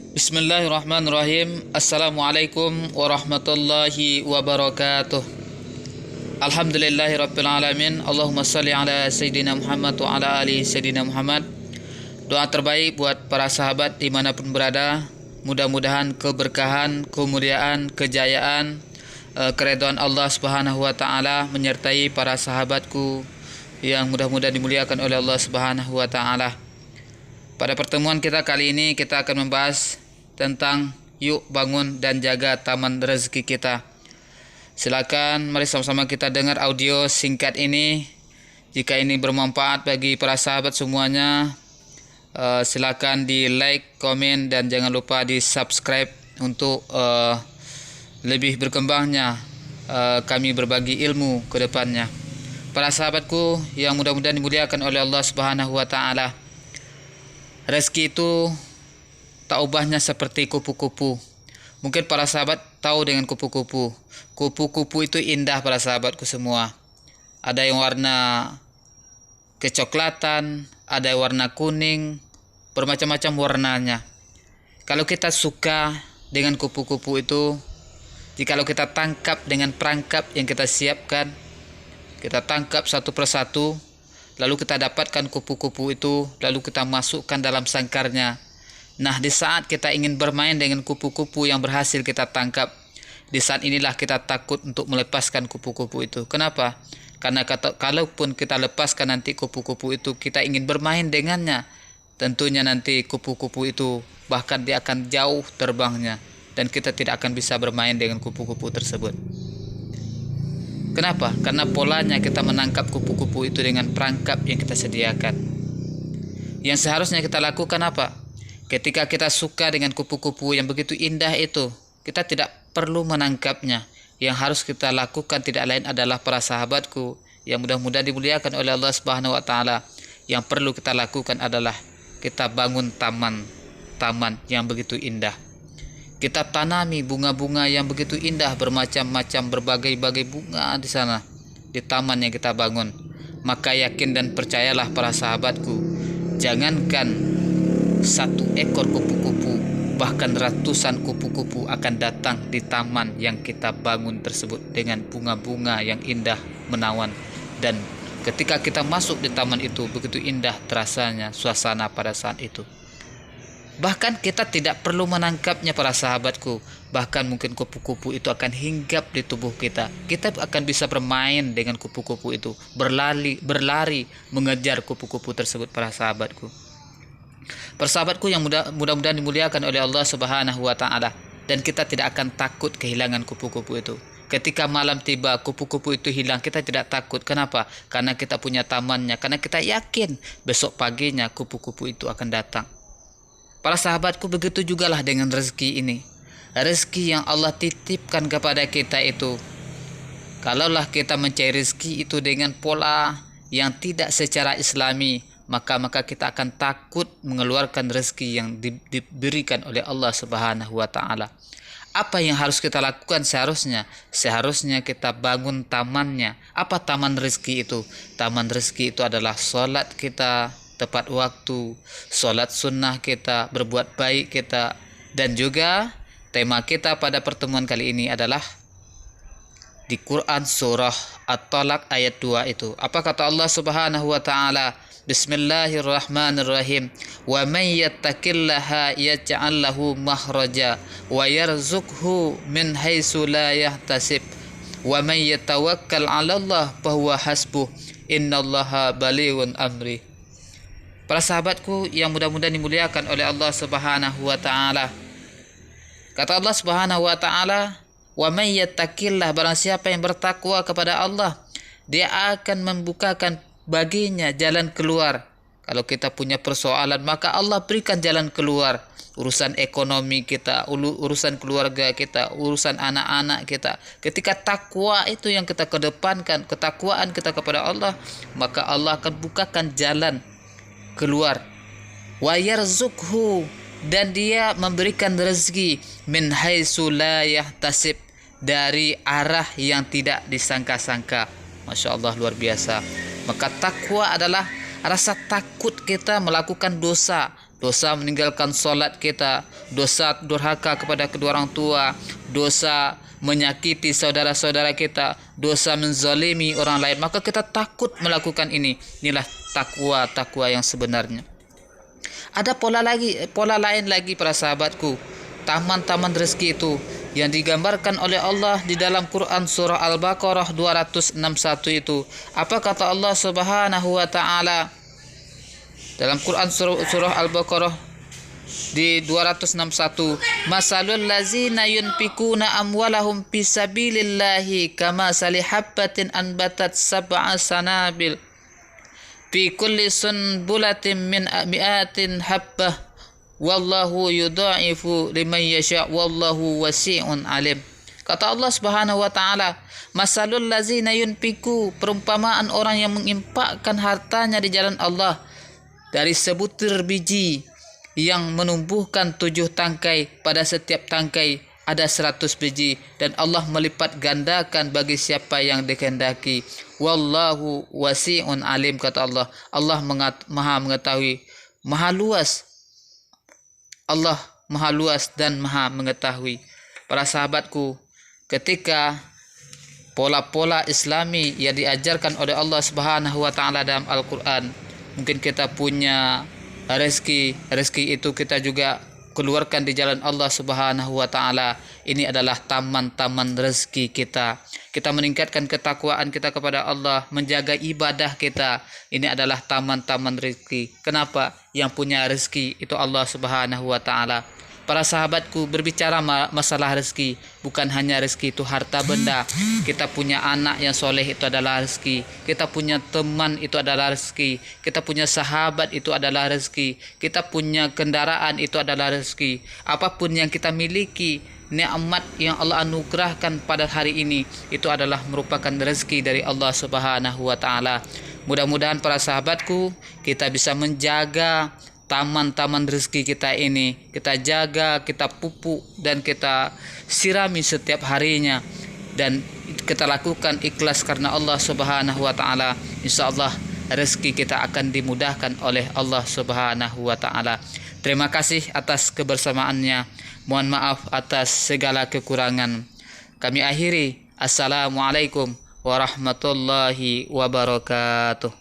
Bismillahirrahmanirrahim. Assalamualaikum warahmatullahi wabarakatuh. Alhamdulillahirabbil alamin. Allahumma shalli ala sayyidina Muhammad wa ala ali sayyidina Muhammad. Doa terbaik buat para sahabat dimanapun berada. Mudah-mudahan keberkahan, kemuliaan, kejayaan, keridhaan Allah Subhanahu wa taala menyertai para sahabatku yang mudah-mudahan dimuliakan oleh Allah Subhanahu wa taala. Pada pertemuan kita kali ini kita akan membahas tentang yuk bangun dan jaga taman rezeki kita. Silakan mari sama-sama kita dengar audio singkat ini. Jika ini bermanfaat bagi para sahabat semuanya, silakan di like, komen, dan jangan lupa di subscribe untuk lebih berkembangnya kami berbagi ilmu ke depannya. Para sahabatku yang mudah-mudahan dimuliakan oleh Allah Subhanahu wa taala. Rezeki itu tak ubahnya seperti kupu-kupu. Mungkin para sahabat tahu dengan kupu-kupu. Kupu-kupu itu indah para sahabatku semua. Ada yang warna kecoklatan, ada yang warna kuning, bermacam-macam warnanya. Kalau kita suka dengan kupu-kupu itu, jikalau kita tangkap dengan perangkap yang kita siapkan, kita tangkap satu persatu, lalu kita dapatkan kupu-kupu itu, lalu kita masukkan dalam sangkarnya. Nah, di saat kita ingin bermain dengan kupu-kupu yang berhasil kita tangkap, di saat inilah kita takut untuk melepaskan kupu-kupu itu. Kenapa? Karena kalaupun kita lepaskan nanti kupu-kupu itu, kita ingin bermain dengannya, tentunya nanti kupu-kupu itu bahkan dia akan jauh terbangnya, dan kita tidak akan bisa bermain dengan kupu-kupu tersebut. Kenapa? Karena polanya kita menangkap kupu-kupu itu dengan perangkap yang kita sediakan. Yang seharusnya kita lakukan apa? Ketika kita suka dengan kupu-kupu yang begitu indah itu, kita tidak perlu menangkapnya. Yang harus kita lakukan tidak lain adalah para sahabatku yang mudah-mudahan dimuliakan oleh Allah Subhanahu wa taala. Yang perlu kita lakukan adalah kita bangun taman yang begitu indah. Kita tanami bunga-bunga yang begitu indah, bermacam-macam berbagai-bagai bunga di sana, di taman yang kita bangun. Maka yakin dan percayalah para sahabatku, jangankan satu ekor kupu-kupu, bahkan ratusan kupu-kupu akan datang di taman yang kita bangun tersebut dengan bunga-bunga yang indah menawan. Dan ketika kita masuk di taman itu, begitu indah terasanya suasana pada saat itu. Bahkan kita tidak perlu menangkapnya para sahabatku. Bahkan mungkin kupu-kupu itu akan hinggap di tubuh kita. Kita akan bisa bermain dengan kupu-kupu itu, berlari mengejar kupu-kupu tersebut para sahabatku. Para sahabatku yang mudah-mudahan dimuliakan oleh Allah Subhanahu wa taala, dan kita tidak akan takut kehilangan kupu-kupu itu. Ketika malam tiba kupu-kupu itu hilang, kita tidak takut. Kenapa? Karena kita punya tamannya, karena kita yakin besok paginya kupu-kupu itu akan datang. Para sahabatku, begitu jugalah dengan rezeki ini. Rezeki yang Allah titipkan kepada kita itu, kalaulah kita mencari rezeki itu dengan pola yang tidak secara islami, maka kita akan takut mengeluarkan rezeki yang diberikan oleh Allah Subhanahu wa taala. Apa yang harus kita lakukan seharusnya? Seharusnya kita bangun tamannya. Apa taman rezeki itu? Taman rezeki itu adalah sholat kita tepat waktu, sholat sunnah kita, berbuat baik kita. Dan juga tema kita pada pertemuan kali ini adalah di Quran surah At-Talaq ayat 2 itu. Apa kata Allah Subhanahu wa taala? Bismillahirrahmanirrahim. Wa may yattaqillaha yaj'al lahu makhraja wa yarzuqhu min haitsu la yahtasib. Wa may yatawakkal 'ala Allah fahuwa hasbuh. Innallaha balighun amri. Para sahabatku yang mudah-mudahan dimuliakan oleh Allah Subhanahu wa taala. Kata Allah Subhanahu wa taala, "Wa may yattaqillah", barang siapa yang bertakwa kepada Allah, dia akan membukakan baginya jalan keluar. Kalau kita punya persoalan, maka Allah berikan jalan keluar. Urusan ekonomi kita, urusan keluarga kita, urusan anak-anak kita. Ketika takwa itu yang kita kedepankan, ketakwaan kita kepada Allah, maka Allah akan bukakan jalan keluar. Wa yarzuqhu, dan dia memberikan rezeki min haitsu la yahtasib, dari arah yang tidak disangka-sangka. Masya Allah, luar biasa. Maka takwa adalah rasa takut kita melakukan dosa, dosa meninggalkan solat kita, dosa durhaka kepada kedua orang tua, dosa menyakiti saudara-saudara kita, dosa menzalimi orang lain, maka kita takut melakukan ini. Inilah takwa yang sebenarnya. Ada pola lain lagi para sahabatku, taman-taman rezeki itu yang digambarkan oleh Allah di dalam Quran surah Al-Baqarah 261 itu. Apa kata Allah Subhanahu wa taala dalam Quran surah Al-Baqarah di 261, masalul lazina yunfikuna amwalahum fisabilillahi kama salihabbatin anbatat sab'a sanabil fi kulli sunbulatin min mi'atin habbah wallahu yudha'ifu liman yasha' wallahu wasi'un alim. Kata Allah Subhanahu wa taala, masalul lazina yunfiku, perumpamaan orang yang menginfakkan hartanya di jalan Allah, dari sebutir biji yang menumbuhkan 7 tangkai, pada setiap tangkai ada 100 biji, dan Allah melipat gandakan bagi siapa yang dikehendaki. Wallahu wasi'un alim, kata Allah. Allah maha mengetahui, maha luas. Allah maha luas dan maha mengetahui. Para sahabatku, ketika pola-pola Islami yang diajarkan oleh Allah Subhanahu wa taala dalam Al-Qur'an, mungkin kita punya rezeki itu kita juga keluarkan di jalan Allah Subhanahu wa taala. Ini adalah taman-taman rezeki kita. Kita meningkatkan ketakwaan kita kepada Allah, menjaga ibadah kita. Ini adalah taman-taman rezeki. Kenapa? Yang punya rezeki itu Allah Subhanahu wa taala. Para sahabatku, berbicara masalah rezeki, bukan hanya rezeki itu harta benda. Kita punya anak yang soleh, itu adalah rezeki. Kita punya teman, itu adalah rezeki. Kita punya sahabat, itu adalah rezeki. Kita punya kendaraan, itu adalah rezeki. Apapun yang kita miliki, nikmat yang Allah anugerahkan pada hari ini, itu adalah merupakan rezeki dari Allah Subhanahu wa taala. Mudah-mudahan para sahabatku, kita bisa menjaga taman-taman rezeki kita ini. Kita jaga, kita pupuk, dan kita sirami setiap harinya, dan kita lakukan ikhlas karena Allah Subhanahu wa taala. Insyaallah rezeki kita akan dimudahkan oleh Allah Subhanahu wa taala. Terima kasih atas kebersamaannya. Mohon maaf atas segala kekurangan. Kami akhiri. Assalamualaikum warahmatullahi wabarakatuh.